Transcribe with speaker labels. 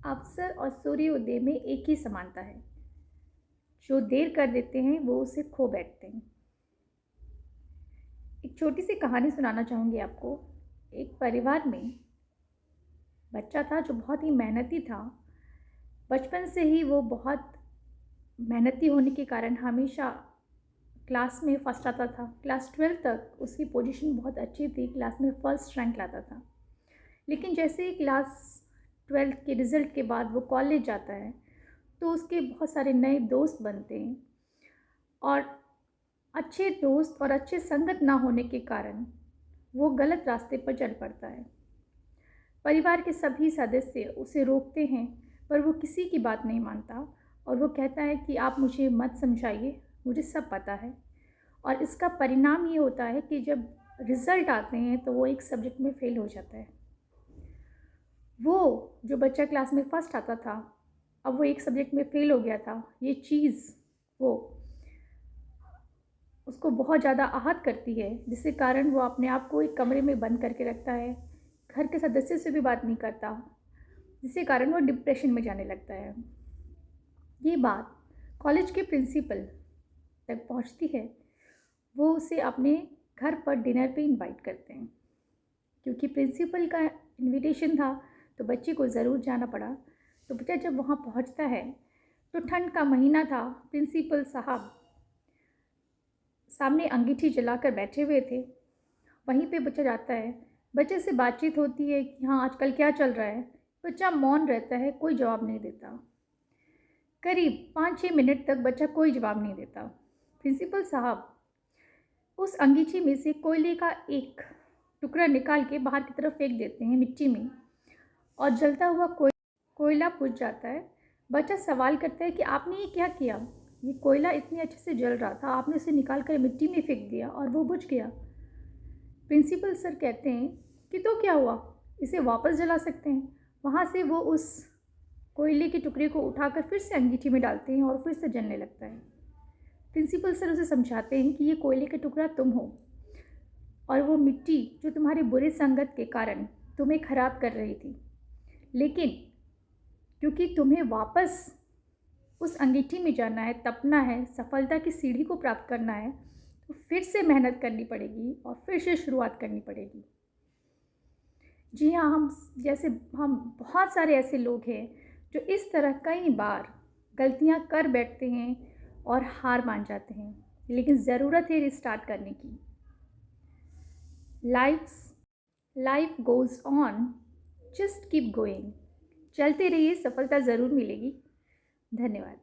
Speaker 1: अवसर और सूर्योदय में एक ही समानता है। जो देर कर देते हैं वो उसे खो बैठते हैं। एक छोटी सी कहानी सुनाना चाहूँगी आपको। एक परिवार में बच्चा था जो बहुत ही मेहनती था। बचपन से ही वो बहुत मेहनती होने के कारण हमेशा क्लास में फर्स्ट आता था। क्लास 12 तक उसकी पोजीशन बहुत अच्छी थी, क्लास में फर्स्ट रैंक लाता था। लेकिन जैसे ही क्लास 12 के रिज़ल्ट के बाद वो कॉलेज जाता है तो उसके बहुत सारे नए दोस्त बनते हैं और अच्छे दोस्त और अच्छे संगत ना होने के कारण वो गलत रास्ते पर चल पड़ता है। परिवार के सभी सदस्य उसे रोकते हैं पर वो किसी की बात नहीं मानता और वो कहता है कि आप मुझे मत समझाइए, मुझे सब पता है। और इसका परिणाम ये होता है कि जब रिज़ल्ट आते हैं तो वो एक सब्जेक्ट में फ़ेल हो जाता है। वो जो बच्चा क्लास में फर्स्ट आता था, अब वो एक सब्जेक्ट में फ़ेल हो गया था। ये चीज़ वो उसको बहुत ज़्यादा आहत करती है, जिसके कारण वो अपने आप को एक कमरे में बंद करके रखता है, घर के सदस्यों से भी बात नहीं करता, जिसके कारण वो डिप्रेशन में जाने लगता है। ये बात कॉलेज के प्रिंसिपल तक पहुंचती है। वो उसे अपने घर पर डिनर पे इनवाइट करते हैं। क्योंकि प्रिंसिपल का इनविटेशन था तो बच्चे को ज़रूर जाना पड़ा। तो बच्चा जब वहाँ पहुँचता है तो ठंड का महीना था। प्रिंसिपल साहब सामने अंगीठी जलाकर बैठे हुए थे। वहीं पे बच्चा जाता है, बच्चे से बातचीत होती है कि हाँ आजकल क्या चल रहा है। बच्चा मौन रहता है, कोई जवाब नहीं देता। करीब 5-6 मिनट तक बच्चा कोई जवाब नहीं देता। प्रिंसिपल साहब उस अंगीठी में से कोयले का एक टुकड़ा निकाल के बाहर की तरफ फेंक देते हैं मिट्टी में और जलता हुआ कोयला बुझ जाता है। बच्चा सवाल करता है कि आपने ये क्या किया? ये कोयला इतने अच्छे से जल रहा था, आपने उसे निकाल कर मिट्टी में फेंक दिया और वो बुझ गया। प्रिंसिपल सर कहते हैं कि तो क्या हुआ, इसे वापस जला सकते हैं। वहाँ से वो उस कोयले के टुकड़े को उठाकर फिर से अंगीठी में डालते हैं और फिर से जलने लगता है। प्रिंसिपल सर उसे समझाते हैं कि ये कोयले का टुकड़ा तुम हो और वो मिट्टी जो तुम्हारे बुरे संगत के कारण तुम्हें खराब कर रही थी। लेकिन क्योंकि तुम्हें वापस उस अंगीठी में जाना है, तपना है, सफलता की सीढ़ी को प्राप्त करना है, तो फिर से मेहनत करनी पड़ेगी और फिर से शुरुआत करनी पड़ेगी। जी हाँ, हम बहुत सारे ऐसे लोग हैं जो इस तरह कई बार गलतियाँ कर बैठते हैं और हार मान जाते हैं, लेकिन ज़रूरत है रिस्टार्ट करने की। Life goes on, just keep going. चलते रहिए, सफलता ज़रूर मिलेगी। धन्यवाद।